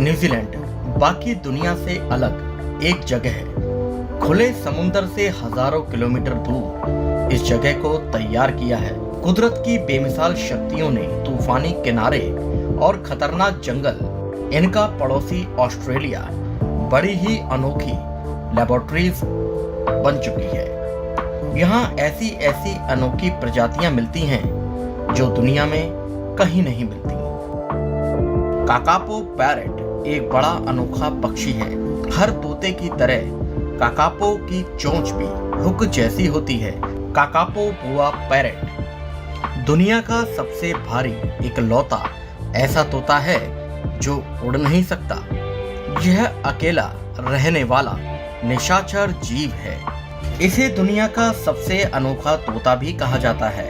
New Zealand बाकी दुनिया से अलग एक जगह है। खुले समुंदर से हजारों किलोमीटर दूर इस जगह को तैयार किया है। कुदरत की बेमिसाल शक्तियों ने तूफानी किनारे और खतरनाक जंगल इनका पड़ोसी ऑस्ट्रेलिया बड़ी ही अनोखी लेबोरेटरीज बन चुकी है। यहाँ ऐसी ऐसी अनोखी प्रजातियां मिलती हैं जो दुनिया में कहीं नहीं मिलती। काकापो पैरेट एक बड़ा अनोखा पक्षी है। हर तोते की तरह काकापो की चोंच भी हुक जैसी होती है। काकापो बुआ पैरेट दुनिया का सबसे भारी इकलौता ऐसा तोता है जो उड़ नहीं सकता। यह अकेला रहने वाला निशाचर जीव है। इसे दुनिया का सबसे अनोखा तोता भी कहा जाता है।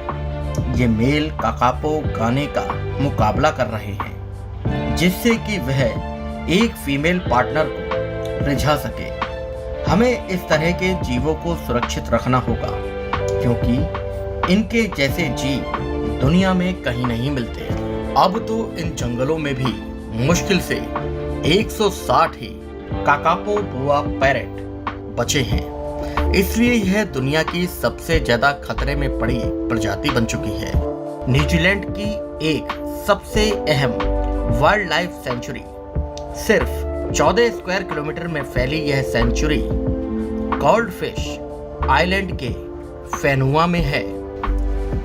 ये मेल काकापो गाने का मुकाबला कर रहे हैं जिससे कि वह एक फीमेल पार्टनर को रिझा सके। हमें इस तरह के जीवों को सुरक्षित रखना होगा क्योंकि इनके जैसे जीव दुनिया में कहीं नहीं मिलते। अब तो इन जंगलों में भी मुश्किल से 160 ही काकापो बुआ पैरेट बचे हैं। इसलिए यह दुनिया की सबसे ज्यादा खतरे में पड़ी प्रजाति बन चुकी है। न्यूजीलैंड की एक सबसे अहम वाइल्ड लाइफ सेंचुरी सिर्फ 14 स्क्वायर किलोमीटर में फैली यह सेंचुरी गोल्डफिश आइलैंड के फेनुआ में है।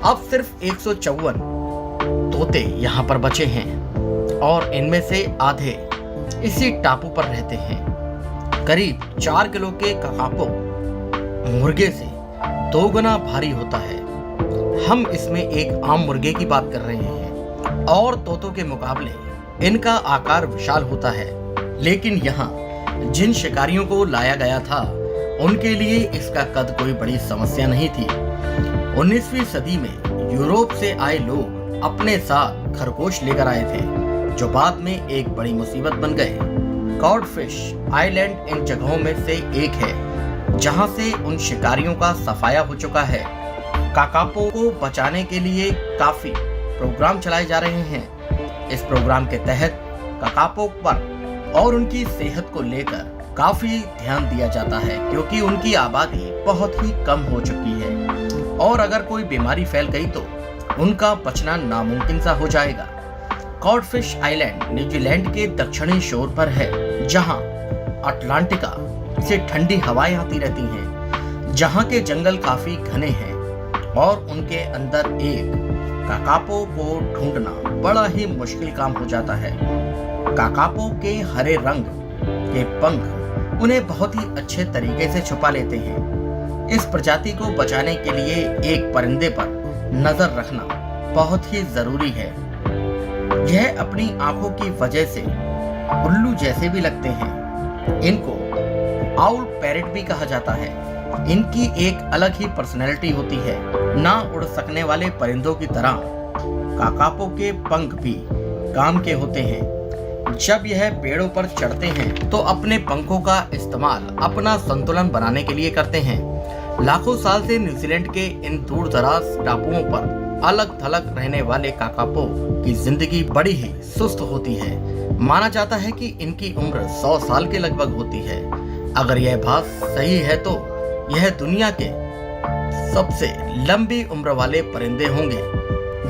अब सिर्फ 154 तोते यहाँ पर बचे हैं और इनमें से आधे इसी टापू पर रहते हैं। करीब 4 किलो के काकापो मुर्गे से 2 गुना भारी होता है। हम इसमें एक आम मुर्गे की बात कर रहे हैं और तोतों के मुकाबले इनका आकार विशाल होता है। लेकिन यहाँ जिन शिकारियों को लाया गया था उनके लिए इसका कद कोई बड़ी समस्या नहीं थी। 19वीं सदी में यूरोप से आए लोग अपने साथ खरगोश लेकर आए थे जो बाद में एक बड़ी मुसीबत बन गए। गोल्डफिश आइलैंड इन जगहों में से एक है जहां से उन शिकारियों का सफाया हो चुका है। काकापो को बचाने के लिए काफी प्रोग्राम चलाए जा रहे हैं। इस प्रोग्राम के तहत काकापो पर और उनकी सेहत को लेकर काफी ध्यान दिया जाता है क्योंकि उनकी आबादी बहुत ही कम हो चुकी है और अगर कोई बीमारी फैल गई तो उनका बचना नामुमकिन सा हो जाएगा। गोल्डफिश आइलैंड न्यूजीलैंड के दक्षिणी शोर पर है जहां अटलांटिका से ठंडी हवाएं आती रहती हैं, जहां के जंगल काफी घने हैं और उनके अंदर एक काकापो को ढूंढना बड़ा ही मुश्किल काम हो जाता है। काकापो के हरे रंग के पंख उन्हें बहुत ही अच्छे तरीके से छुपा लेते हैं। इस प्रजाति को बचाने के लिए एक परिंदे पर नजर रखना बहुत ही जरूरी है। यह अपनी आंखों की वजह से उल्लू जैसे भी लगते हैं। इनको आउल पैरेट भी कहा जाता है। इनकी एक अलग ही पर्सनैलिटी होती है। ना उड़ सकने वाले परिंदों की तरह काकापो के पंख भी काम के होते हैं। जब यह पेड़ों पर चढ़ते हैं तो अपने पंखों का इस्तेमाल अपना संतुलन बनाने के लिए करते हैं। लाखों साल से न्यूजीलैंड के इन दूर दराज टापुओं पर अलग थलग रहने वाले काकापो की जिंदगी बड़ी ही सुस्त होती है। माना जाता है कि इनकी उम्र 100 साल के लगभग होती है। अगर यह बात सही है तो यह दुनिया के सबसे लंबी उम्र वाले परिंदे होंगे।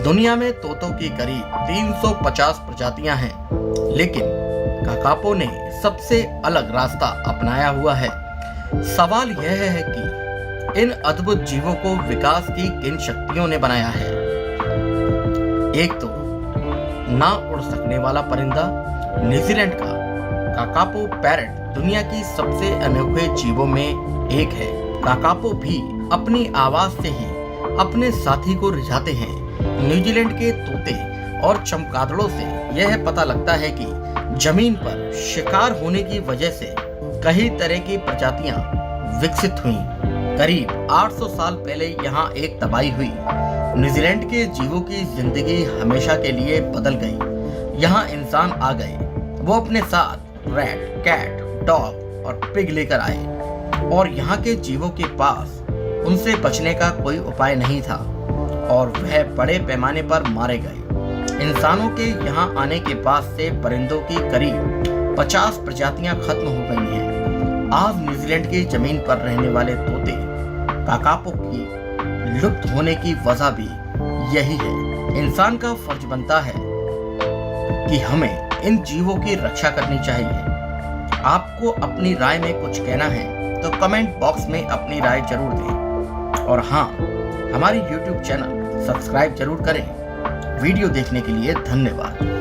दुनिया में तोतों की करीब 350 प्रजातियां हैं, लेकिन काकापो ने सबसे अलग रास्ता अपनाया हुआ है। सवाल यह है कि इन अद्भुत जीवों को विकास की किन शक्तियों ने बनाया है। एक तो ना उड़ सकने वाला परिंदा। न्यूजीलैंड का काकापो पैरेट दुनिया की सबसे अनोखे जीवों में एक है। काकापो भी अपनी आवाज से ही अपने साथी को रिझाते हैं। न्यूजीलैंड के तोते और चमगादड़ों से यह पता लगता है कि जमीन पर शिकार होने की वजह से कई तरह की प्रजातियां विकसित हुई। करीब 800 साल पहले यहाँ एक तबाही हुई। न्यूजीलैंड के जीवों की जिंदगी हमेशा के लिए बदल गई। यहाँ इंसान आ गए। वो अपने साथ रैट, कैट, डॉग और पिग लेकर आए और यहाँ के जीवों के पास उनसे बचने का कोई उपाय नहीं था और वह बड़े पैमाने पर मारे गए। इंसानों के यहाँ आने के बाद से परिंदों की करीब 50 प्रजातियां खत्म हो गई हैं। आज न्यूजीलैंड की जमीन पर रहने वाले तोते काकापो की लुप्त होने की वजह भी यही है। इंसान का फर्ज बनता है कि हमें इन जीवों की रक्षा करनी चाहिए। आपको अपनी राय में कुछ कहना है तो कमेंट बॉक्स में अपनी राय जरूर दें और हाँ, हमारी YouTube चैनल सब्सक्राइब जरूर करें। वीडियो देखने के लिए धन्यवाद।